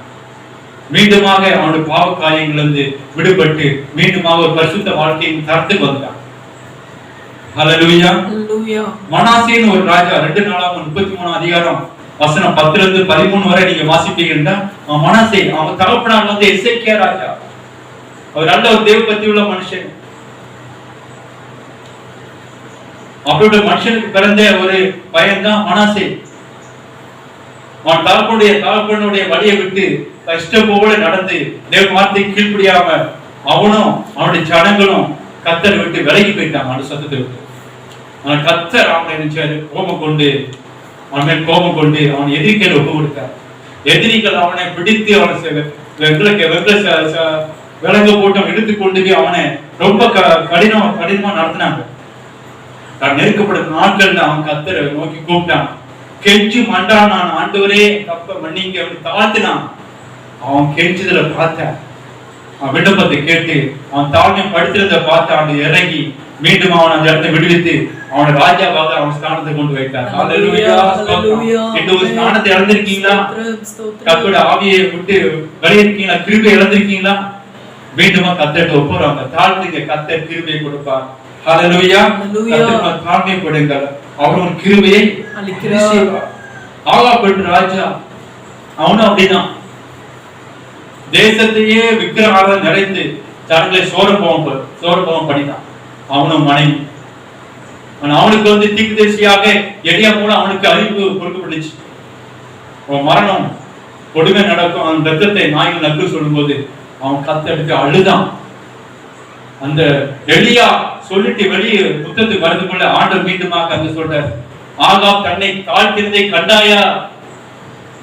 மீண்டுமாக அவனுடைய பாவ காரியங்களிலிருந்து விடுபட்டு மீண்டுமாக ஒரு பரிசுத்த வாழ்க்கையின் தரத்துக்கு வந்தான். ஹல்லேலூயா. மனாசேன்னு ஒரு ராஜா, 2 நாளாகமம் 33 அதிகாரம் வசனம் 10 இருந்து 13 வரை நீங்க வாசிப்பீங்கன்னா, மனாசே அவன் தகப்பனார் எசேக்கியா ராஜா. அவர் நல்ல ஒரு தேவ பக்தி உள்ள மனுஷன். அப்படிப்பட்ட மனுஷனுக்கு பிறந்த ஒரு பையன் தான் மனாசே. அவன் தகப்பனுடைய வழியை விட்டு கஷ்டம் போல நடந்து தேவ வார்த்தை கீழ்ப்படியாம அவனும் அவனுடைய ஜனங்களும் கர்த்தரை விட்டு விலகி போயிட்டான். அந்த சத்தத்தை விட்டு கர்த்தர் அவனை நினைச்சாரு, கோபம் கொண்டு அவன் மேல் கோபம் கொண்டு அவன் எதிரிகள் ஒப்பு கொடுத்தார். எதிரிகள் அவனை பிடித்து அவனை விலங்கு போட்டு இழுத்து கொண்டு போய் அவனை ரொம்ப கடினமா நடத்தினாங்க. தான் நெருக்கப்படும் நாட்கள்ல அவன் கர்த்தரை நோக்கி கூப்பிட்டான், கெஞ்சி மண்டானான், ஆண்டவரே தப்ப மன்னிங்க அப்படி தாழ்த்தினான். அவன் கெஞ்சதுல பார்த்தான், அவன் விண்ணப்பத்தை கேட்டு அவன் தாழ்மை படுத்திருந்த பார்த்து அவன் இறங்கி மீண்டும் அவன் அந்த இடத்தை விடுவித்து அவனை ராஜாவாக அவன் ஸ்தானத்தை கொண்டு வைத்தார். ஹல்லேலூயா. ஒரு ஸ்தானத்தை இழந்திருக்கீங்களா? கர்த்தருடைய ஆவியை விட்டு வெளியிருக்கீங்களா? கிருபை இழந்திருக்கீங்களா? மீண்டுமா கர்த்தர்ட்ட ஒப்புறாங்க, தாழ்த்துங்க, கர்த்தர் கிருபையை கொடுப்பார். ஹல்லேலூயா. கர்த்தர் தாழ்மை கொடுங்கள், அவர் ஒரு கிருபையை அளிக்கிறார். ஆகாபெற்ற ராஜா அவனும் அப்படிதான் தேசத்தையே விக்கிரமாக நிறைந்து ஜனங்களை சோரபோகம் பண்ணினான். அவனும் மனைவி அவனுக்கு தீர்க்கதரிசியாக எளியா மூலம் அவனுக்கு அறிவு கொடுக்கப்பட்டுச்சு. மரணம் கொடுமை நடக்கும், அந்த ரத்தத்தை நாய்கள் நக்கு சொல்லும் போது அவன் கத்தெடுத்து அழுதான். அந்த எளியா சொல்லிட்டு வெளியே புத்தத்துக்கு வரதுக்குள்ள ஆண்டவர் மீண்டுமாக அங்க சொல்றார், ஆகாப் தன்னை தாழ்த்தினதை கண்டாயா?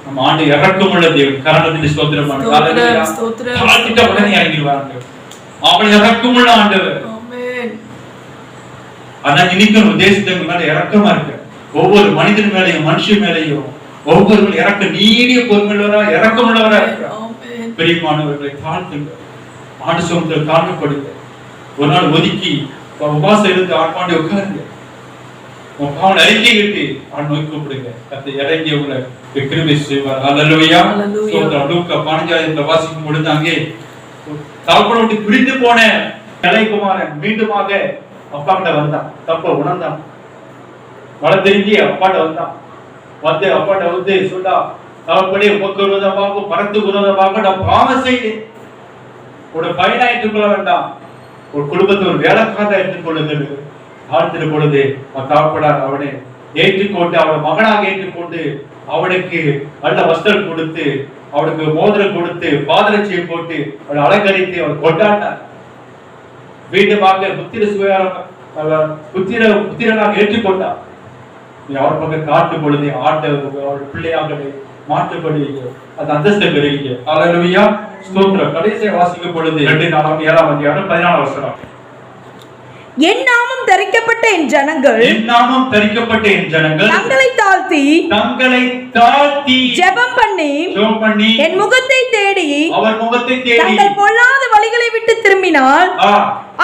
நம்ம ஆண்டு இறக்கமுள்ள தேவன், கரணத்துக்கு ஸ்தோத்திரம் பண்ணுங்க. தாழ்த்திட்ட உடனே இறங்கிடுவாங்க. அவன் இறக்கமுள்ள ஆண்டவர். ஆனா இன்னைக்கு தேசத்துக்கு மேல இறக்கமா இருக்கு. ஒவ்வொரு மனிதன் மேலையும் மனுஷன் மேலையும் ஒவ்வொருவரும் இறக்க நீடிய பொறுமையுள்ளவரா இறக்கமுள்ளவரா இருக்கிறார். பெரியமானவர்களை தாழ்த்துங்க, ஆண்டு சமூகத்தில் தாழ்மைப்படுங்க. ஒரு நாள் ஒதுக்கி உபாசம் இருந்து ஆட்பாண்டி உட்காருங்க, அவனை அறிக்கை கட்டி அவன் நோக்கி கூப்பிடுங்க. கத்தை இறங்கி உங்களை கிருபை செய்வார். ஹல்லேலூயா. லூக்கா 15 வாசிக்கும் பொழுது அங்கே தகப்பனை விட்டு பிரிந்து போன இளையகுமாரன் மீண்டுமாக அப்பா கிட்ட வந்தான். தப்ப உணர்ந்தான், மழை தெரிஞ்சு அப்பாட்ட வந்தான். அப்பாட்ட சொல்லா, தகப்பனே உமக்கு விரோதமாக பரத்து விரோதமாக நான் பாவம் செய்தேன். ஒரு பையனா ஏற்றுக்கொள்ள வேண்டாம், ஒரு குடும்பத்தை ஒரு வேலைக்காரா ஏற்றுக்கொள்ளுங்கள். ஆழ்த்தின பொழுது தகப்பனார் அவனை ஏற்றுக்கொண்டு அவனை மகனாக ஏற்றுக்கொண்டு அவனுக்கு நல்ல வஸ்திரம் கொடுத்து அவனுக்கு மோதிரம் கொடுத்து பாதரட்சியை போட்டு அவனை அலங்கரித்து அவன் கொண்டாடினார். மீண்டுமாக புத்திரனாக ஏற்றுக்கொண்டார். அவர் பக்கம் காட்டும் பொழுது ஆண்டவர் பிள்ளையாக மாற்றப்படுவீங்க, அது அந்தஸ்தை பெறுவீங்க. ஹalleluya, ஸ்தோத்திரம். கடைசியா வாசிக்கும் பொழுது 2:7 என் நாமம் தரிக்கப்பட்ட என் ஜனங்கள் தங்களை தாழ்த்தி ஜெபம் பண்ணி என் முகத்தை தேடி தங்கள் பொல்லாத வழிகளை விட்டு திரும்பினால்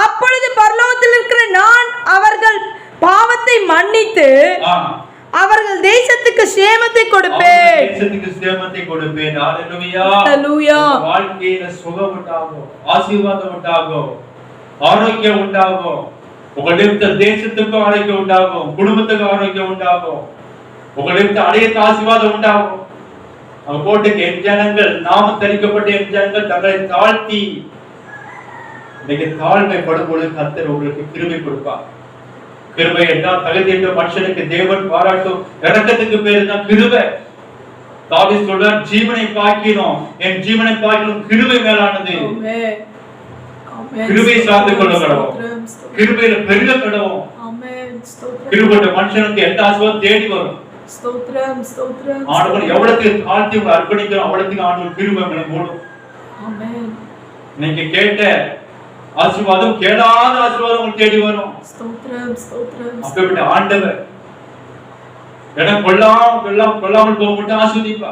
அப்பொழுது பரலோகத்தில் இருக்கிற நான் அவர்கள் பாவத்தை மன்னித்து அவர்கள் தேசத்துக்கு சேமத்தை கொடுப்பேன். ஹalleluya. வாழ்க்கையில சுகம் உண்டாகும், ஆசீர்வாதம் உண்டாகும், ஆரோக்கியம் உண்டாகும். உங்களுடைய தேசத்துக்கு ஆரோக்கியம் உண்டாகும், குடும்பத்துக்கு ஆரோக்கியம் உண்டாகும், உங்களுடைய அடையத்த ஆசீர்வாதம் உண்டாகும். அவங்க போட்டு என் ஜனங்கள், நாமம் தரிக்கப்பட்ட என் ஜனங்கள் தங்களை தாழ்த்தி, இன்னைக்கு தாழ்மைப்படும் பொழுது கர்த்தர் உங்களுக்கு கிருபை கொடுப்பார். கிருபை என்றால் தகுதியற்ற மனுஷனுக்கு தேவன் பாராட்டும் இரக்கத்துக்கு பேரு தான் கிருபை. தாவீது சொல்றார், ஜீவனை பார்க்கிறோம், என் ஜீவனை பார்க்கிறோம், கிருபை மேலானது. கிருபை சார்ந்து கொள்ள கடவும், கிருபையில பெருக கடவும். கிருபைப்பட்ட மனுஷனுக்கு எந்த ஆசீர்வாதம் தேடி வரும். ஆண்டவர் எவ்வளவுக்கு தாழ்த்தி அர்ப்பணிக்கிறோம், அவ்வளவுக்கு ஆண்டவர் கிருபை மேல போடும். நீங்க கேட்ட ஆசீர்வாதம், கேடாத ஆசீர்வாதம் உங்களுக்கு தேடி வரும். அப்படிப்பட்ட ஆண்டவர் இடம் கொள்ளாமல் போக மட்டும் ஆசீர்வதிப்பா.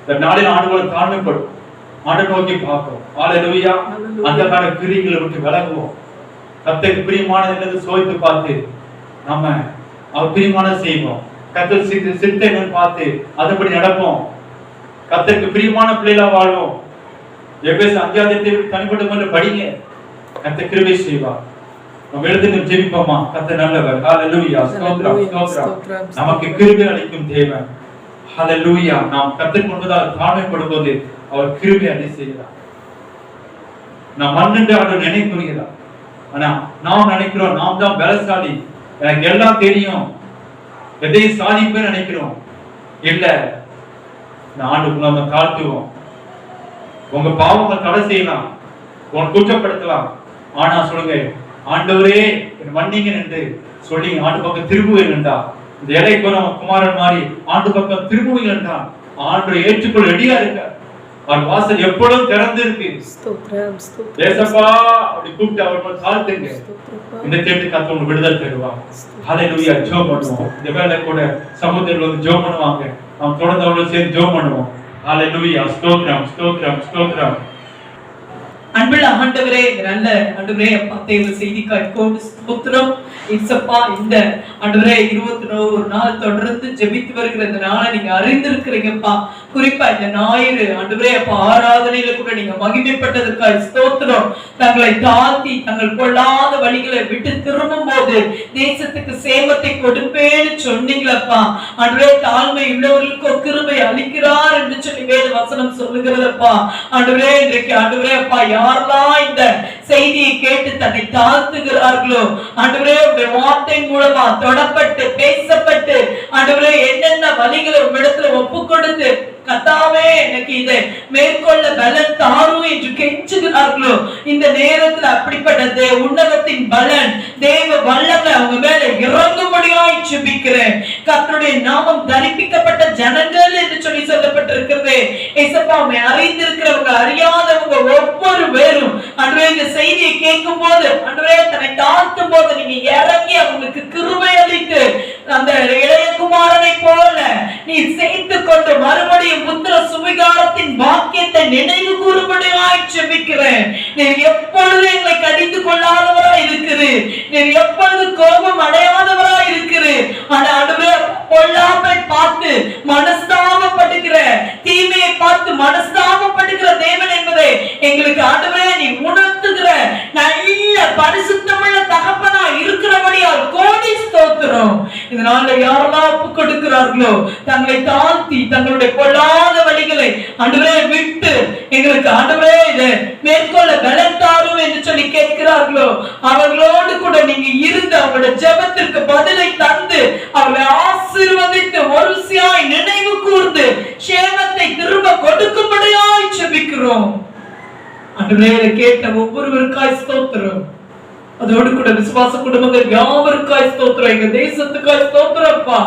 இந்த நாளில் ஆண்டவர் தாழ்மைப்படும், ஆண்டை நோக்கி பார்ப்போம். ஹalleluya. அந்த கால கிரியைகளை விட்டு விலகுவோம். கர்த்தருக்கு பிரியமானது என்னது சோதித்து பார்த்து நம்ம அவர் பிரியமானதை செய்வோம். கர்த்தர் சித்தம் என்னன்னு பார்த்து அதுபடி நடப்போம். கர்த்தருக்கு பிரியமான பிள்ளைகளா வாழ்வோம். எபேசு 5 தனிப்பட்ட முறையில் படிங்க. கர்த்தர் கிருபை செய்வார். நம்ம எழுந்து ஜெபிப்போமா? கர்த்தர் நல்லவர். ஹalleluya. ஸ்தோத்திரம், ஸ்தோத்திரம். நமக்கு கிருபை அளிக்கும் தேவன். ஹalleluya. நாம் கர்த்தர் முன்பதாக தாழ்மைப்படும்போது அவர் கிருபை அள்ளி செய்கிறார். நாம் மண்ணுண்டு அவர் நினைப்புகிறார். ஆனா நாம் நினைக்கிறோம் நாம் தான் பலசாலி, எனக்கு எல்லாம் தெரியும், எதையும் சாதிப்பேன்னு நினைக்கிறோம். இல்ல, ஆண்டுக்குள்ள நம்ம தாழ்த்துவோம். உங்க பாவங்களை தடை செய்யலாம், உங்க குற்றப்படுத்தலாம். ஆனா சொல்லுங்க, ஆண்டவரே மன்னிங்க என்று சொல்லி ஆண்டு பக்கம் திரும்புவேன் என்றா, இந்த இலை குமாரன் மாதிரி ஆண்டு பக்கம் திரும்புவேன் என்றா, ஆண்டு ஏற்றுக்கொள்ள ரெடியா இருக்க. அவர் வாசல் எப்பொழுதும் திறந்து இருக்கு. ஏசப்பா அப்படி கூப்பிட்டு அவர் தாழ்த்துங்க. இந்த தேட்டு கர்த்தர் விடுதலை தருவார். ஹalleluya. ஜெபம் பண்ணுவோம். இந்த வேளை கூட சகோதரர்கள் வந்து ஜெபம் பண்ணுவாங்க. நாம் தொடர்ந்து அவரோடு சேர்ந்து ஜெபம் பண்ணுவோம். ஹalleluya. ஸ்தோத்திரம், ஸ்தோத்திரம், ஸ்தோத்திரம். அன்புள்ள ஆண்டவரே, நல்ல ஆண்டவரே, தேவ செய்திக்காய் கொண்டு ஸ்தோத்திரம். இயேசப்பா, இந்த ஆண்டவரே 21 நாள் தொடர்ந்து ஜெபித்து வருகிற இந்த நாளை நீங்க அறிந்திருக்கிறீங்கப்பா. குறிப்பா இந்த ஞாயிறு ஆண்டவரே அப்பா ஆராதனையில கூட நீங்க மகிமைப்பட்டதற்காய் ஸ்தோத்திரம். தங்களை தாழ்த்தி தங்கள் கொள்ளாத வழிகளை விட்டு திரும்பும் போது தேசத்துக்கு சேமத்தை கொடுப்பேன்னு சொன்னீங்களப்பா. ஆண்டவரே, தாழ்மை உள்ளவர்களுக்கு கிருபை அளிக்கிறார் என்று சொல்லி வேத வசனம் சொல்லுகிறதப்பா. ஆண்டவரே, இன்றைக்கு ஆண்டவரே அப்பா யாரெல்லாம் இந்த செய்தியை கேட்டு தன்னை தாழ்த்துகிறார்களோ, ஆண்டவரே உங்களுடைய வார்த்தை மூலமா தொடப்பட்டு பேசப்பட்டு ஆண்டவரே என்னென்ன வழிகளை உங்களிடத்துல ஒப்பு கொடுத்து கர்த்தாவே எனக்கு இதை மேற்கொள்ள பலன் தாரும் என்று கெஞ்சுகிறார்களோ, இந்த நேரத்தில் அப்படிப்பட்ட உன்னதத்தின் பலன் தேவ வல்லமை அவங்க மேல இறங்கும்படியாய் ஜெபிக்கிறேன். கர்த்தருடைய நாமம் தரிப்பிக்கப்பட்ட ஜனங்கள் என்று சொல்லி சொல்லப்பட்டிருக்கிறது. இயேசப்பா, உம்மை அறிந்திருக்கிறவங்க அறியாதவங்க ஒவ்வொரு பேரும் ஆண்டவரே இந்த செய்தியை கேட்கும் போது ஆண்டவரே தன்னை தாழ்த்தும் போது நீங்க இறங்கி அவங்களுக்கு கிருபை அளித்து அந்த இளையகுமாரனை போல நீ சேர்த்து கொண்டு மறுபடியும் புத்திர சுவிகாரத்தின் பாக்கியத்தை நினைவு கூறும்படியாய் ஜெபிக்கிறேன். நீர் எப்பொழுது எங்களை கடிந்து கொள்ளாதவராய் இருக்குது, நீர் எப்பொழுது கோபம் அடையாதவராய் இருக்குது. ஆனா ஆண்டவரே, பொல்லாமை பார்த்து மனஸ்தாபப்படுகிற, தீமையை பார்த்து மனஸ்தாபப்படுகிற தேவன் என்பதை எங்களுக்கு ஆண்டவரே நீ உணர்த்துகிற நல்ல பரிசுத்தமுள்ள தகப்பனா இருக்கிறபடியால் கோடி ஸ்தோத்திரம். இதனால யாரெல்லாம் ஒப்பு கொடுக்கிறார்களோ, தங்களை தாழ்த்தி தங்களுடைய கொள்ளாத வழிகளை ஆண்டவரே விட்டு எங்களுக்கு ஆண்டவரே இதை மேற்கொள்ள பலன் தாரும் என்று சொல்லி கேட்கிறார்களோ, அவர்களோடு கூட நீங்க இருந்து அவங்களுடைய ஜெபத்திற்கு பதிலை தந்து அவர்களை ஆசீர்வதித்து வரிசையாய் நினைவு கூர்ந்து சேமத்தை திரும்ப கொடுக்கும்படியாய் ஜெபிக்கிறோம். ஆண்டவரே, கேட்ட ஒவ்வொருவருக்காய் ஸ்தோத்திரம். அதோடு கூட விசுவாச குடும்பங்கள் யாவருக்காய் ஸ்தோத்திரம். எங்க தேசத்துக்காய் ஸ்தோத்திரப்பா.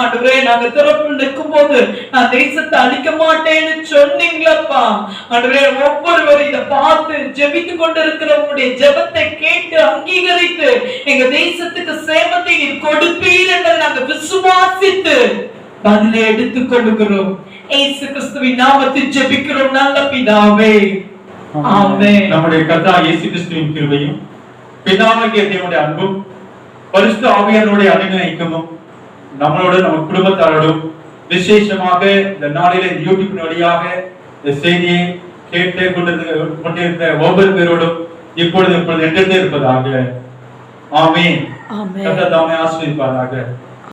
ஆண்டவரே நாங்க திறப்பு நிற்கும் போது நான் தேசத்தை அழிக்க மாட்டேன்னு சொன்னீங்களப்பா. ஆண்டவரே ஒவ்வொருவரும் இதை பார்த்து ஜெபித்து கொண்டிருக்கிறவங்களுடைய ஜெபத்தை கேட்டு அங்கீகரித்து எங்க தேசத்துக்கு சேமத்தை நீர் கொடுப்பீர் என்பதை நாங்க விசுவாசித்து பதிலை எடுத்துக் கொள்ளுகிறோம். இயேசு கிறிஸ்துவின் நாமத்தில் ஜெபிக்கிறோம் நல்ல பிதாவே, ஆமென். நம்முடைய கர்த்தர் இயேசு கிறிஸ்துவின் கிருபையும் பிதாவாகிய தேவனுடைய அன்பும் பரிசுத்த ஆவியானவருடைய அனுகிரகமும் நம்மளோட நம்ம குடும்பத்தாரோடும் விசேஷமாக இந்த நாளிலே யூடியூப் வழியாக இந்த செய்தியை கேட்டு கொண்டிருந்த ஒவ்வொரு பேரோடும் இப்பொழுது என்றே இருப்பதாக. ஆமென். கர்த்தர் தாமே ஆசீர்வதிப்பாராக.